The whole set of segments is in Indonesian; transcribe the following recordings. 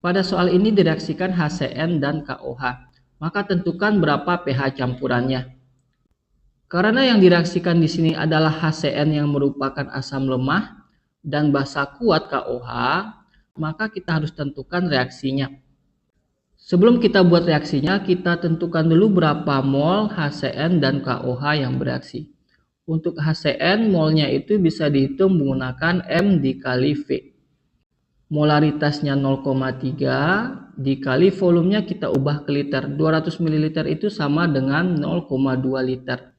Pada soal ini direaksikan HCN dan KOH. Maka tentukan berapa pH campurannya. Karena yang direaksikan di sini adalah HCN yang merupakan asam lemah dan basa kuat KOH, maka kita harus tentukan reaksinya. Sebelum kita buat reaksinya, kita tentukan dulu berapa mol HCN dan KOH yang bereaksi. Untuk HCN, molnya itu bisa dihitung menggunakan M dikali V. Molaritasnya 0,3 dikali volumenya kita ubah ke liter. 200 ml itu sama dengan 0,2 liter.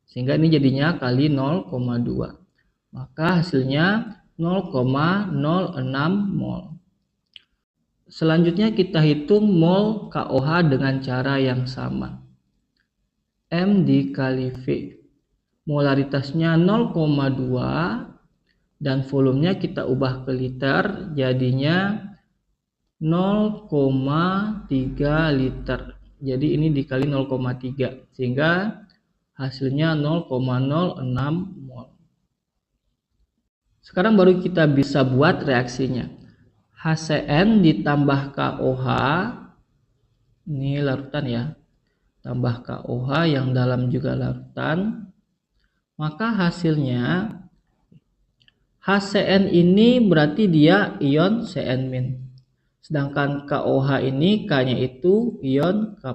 Sehingga ini jadinya kali 0,2. Maka hasilnya 0,06 mol. Selanjutnya kita hitung mol KOH dengan cara yang sama. M dikali V. Molaritasnya 0,2 dan volumenya kita ubah ke liter, jadinya 0,3 liter. Jadi ini dikali 0,3 sehingga hasilnya 0,06 mol. Sekarang baru kita bisa buat reaksinya. HCN ditambah KOH, ini larutan ya, tambah KOH yang dalam juga larutan, maka hasilnya HCN ini berarti dia ion Cn-. Sedangkan KOH ini K-nya itu ion K+.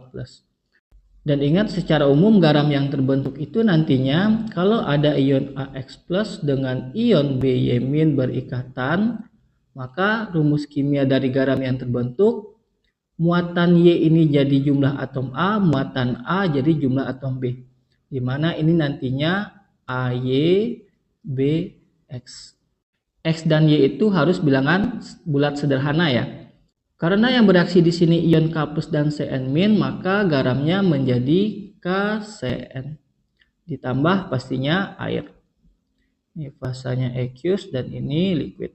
Dan ingat secara umum garam yang terbentuk itu nantinya kalau ada ion AX+ dengan ion By- berikatan, maka rumus kimia dari garam yang terbentuk, muatan Y ini jadi jumlah atom A, muatan A jadi jumlah atom B. Di mana ini nantinya AY, BX. X dan Y itu harus bilangan bulat sederhana ya. Karena yang bereaksi di sini ion K+ dan Cn-, maka garamnya menjadi KCN. Ditambah pastinya air. Ini fasanya aqueous dan ini liquid.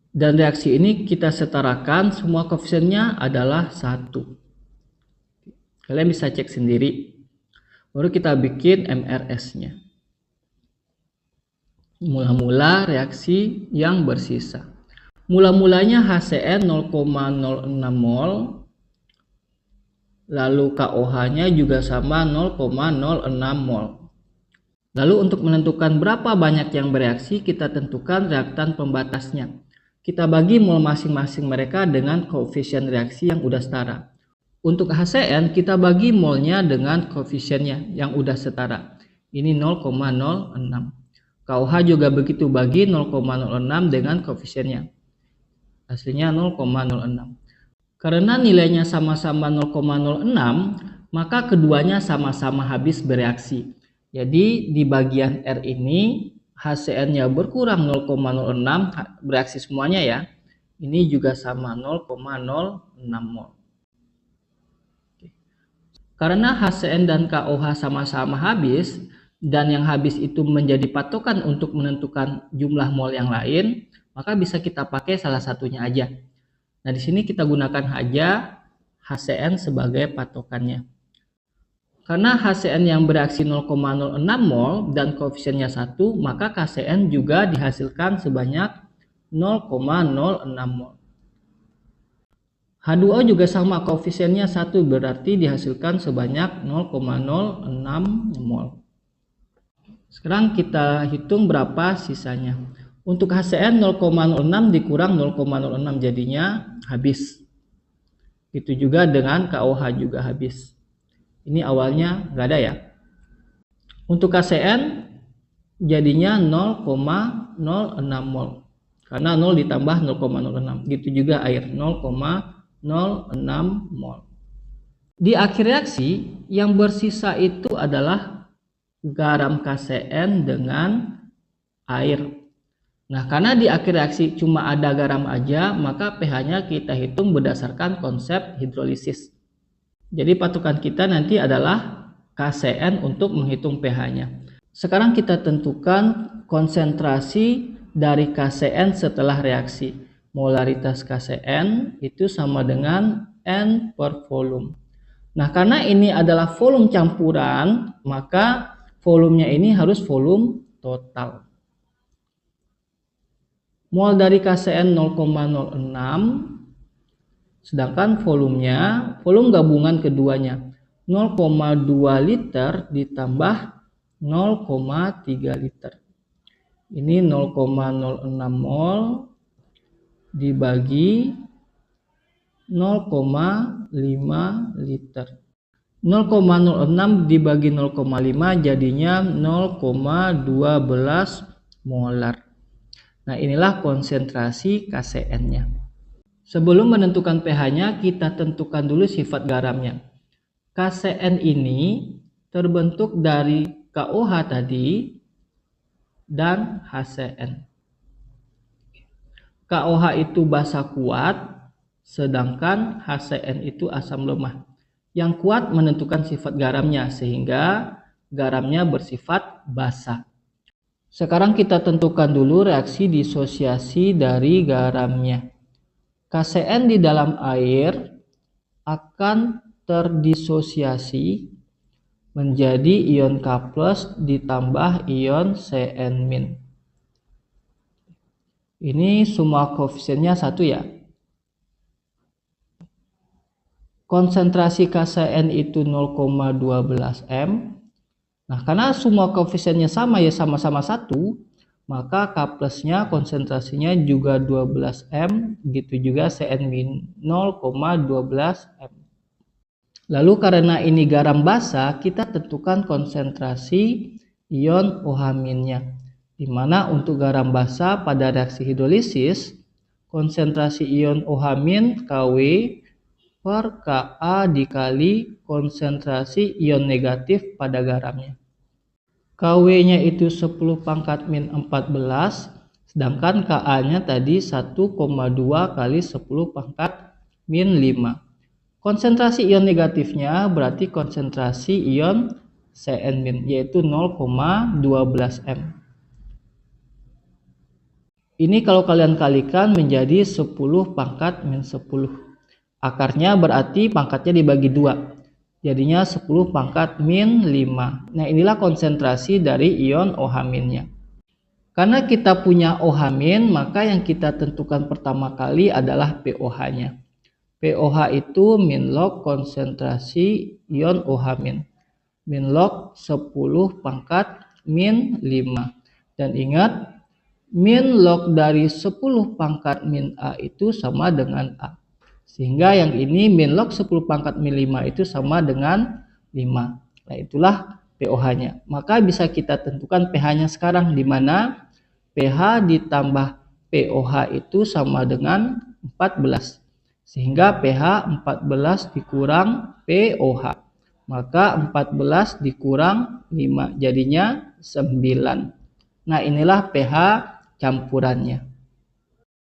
Dan reaksi ini kita setarakan, semua koefisiennya adalah 1. Kalian bisa cek sendiri. Baru kita bikin MRS-nya. Mula-mula reaksi yang bersisa. Mula-mulanya HCN 0,06 mol, lalu KOH-nya juga sama 0,06 mol. Lalu untuk menentukan berapa banyak yang bereaksi, kita tentukan reaktan pembatasnya. Kita bagi mol masing-masing mereka dengan koefisien reaksi yang udah setara. Untuk HCN kita bagi molnya dengan koefisiennya yang udah setara. Ini 0,06. KOH juga begitu, bagi 0,06 dengan koefisiennya. Hasilnya 0,06. Karena nilainya sama-sama 0,06, maka keduanya sama-sama habis bereaksi. Jadi di bagian R ini HCN-nya berkurang 0,06, bereaksi semuanya ya. Ini juga sama 0,06 mol. Karena HCN dan KOH sama-sama habis, dan yang habis itu menjadi patokan untuk menentukan jumlah mol yang lain, maka bisa kita pakai salah satunya aja. Nah, di sini kita gunakan aja HCN sebagai patokannya. Karena HCN yang bereaksi 0,06 mol dan koefisiennya 1, maka KCN juga dihasilkan sebanyak 0,06 mol. H2O juga sama, koefisiennya 1, berarti dihasilkan sebanyak 0,06 mol. Sekarang kita hitung berapa sisanya. Untuk HCN 0,06 dikurang 0,06 jadinya habis. Itu juga dengan KOH juga habis. Ini awalnya nggak ada ya. Untuk KCN jadinya 0,06 mol. Karena 0 ditambah 0,06. Gitu juga air 0,06 mol. Di akhir reaksi yang bersisa itu adalah garam KCN dengan air. Nah, karena di akhir reaksi cuma ada garam aja, maka pH-nya kita hitung berdasarkan konsep hidrolisis. Jadi patokan kita nanti adalah KCN untuk menghitung pH-nya. Sekarang kita tentukan konsentrasi dari KCN setelah reaksi. Molaritas KCN itu sama dengan N per volume. Nah, karena ini adalah volume campuran, maka volumenya ini harus volume total. Mol dari KCN 0,06 Sedangkan volume gabungan keduanya 0,2 liter ditambah 0,3 liter. Ini 0,06 mol dibagi 0,5 liter. 0,06 dibagi 0,5 jadinya 0,12 molar. Nah, inilah konsentrasi KCN-nya. Sebelum menentukan pH-nya, kita tentukan dulu sifat garamnya. KCN ini terbentuk dari KOH tadi dan HCN. KOH itu basa kuat, sedangkan HCN itu asam lemah. Yang kuat menentukan sifat garamnya, sehingga garamnya bersifat basa. Sekarang kita tentukan dulu reaksi disosiasi dari garamnya. KCN di dalam air akan terdisosiasi menjadi ion K+ ditambah ion Cn-. Ini semua koefisiennya 1 ya. Konsentrasi KCN itu 0,12 m. Nah, karena semua koefisiennya sama ya, sama-sama 1, maka K+-nya konsentrasinya juga 12 m, gitu juga Cn- 0,12 m. Lalu karena ini garam basa, kita tentukan konsentrasi ion OH-nya. Di mana untuk garam basa pada reaksi hidrolisis, konsentrasi ion OH- Kw per Ka dikali konsentrasi ion negatif pada garamnya. Kw-nya itu 10 pangkat min 14, sedangkan Ka-nya tadi 1,2 kali 10 pangkat min 5. Konsentrasi ion negatifnya berarti konsentrasi ion Cn-, yaitu 0,12 m. Ini kalau kalian kalikan menjadi 10 pangkat min 10. Akarnya berarti pangkatnya dibagi 2. Jadinya 10 pangkat min 5. Nah, inilah konsentrasi dari ion OH-nya. Karena kita punya OH-, maka yang kita tentukan pertama kali adalah pOH-nya. pOH itu min log konsentrasi ion OH-. Min log 10 pangkat min 5. Dan ingat, min log dari 10 pangkat min A itu sama dengan A. Sehingga yang ini min log 10 pangkat min 5 itu sama dengan 5. Nah, itulah pOH-nya. Maka bisa kita tentukan pH-nya sekarang, di mana pH ditambah pOH itu sama dengan 14. Sehingga pH 14 dikurang pOH. Maka 14 dikurang 5 jadinya 9. Nah, inilah pH campurannya.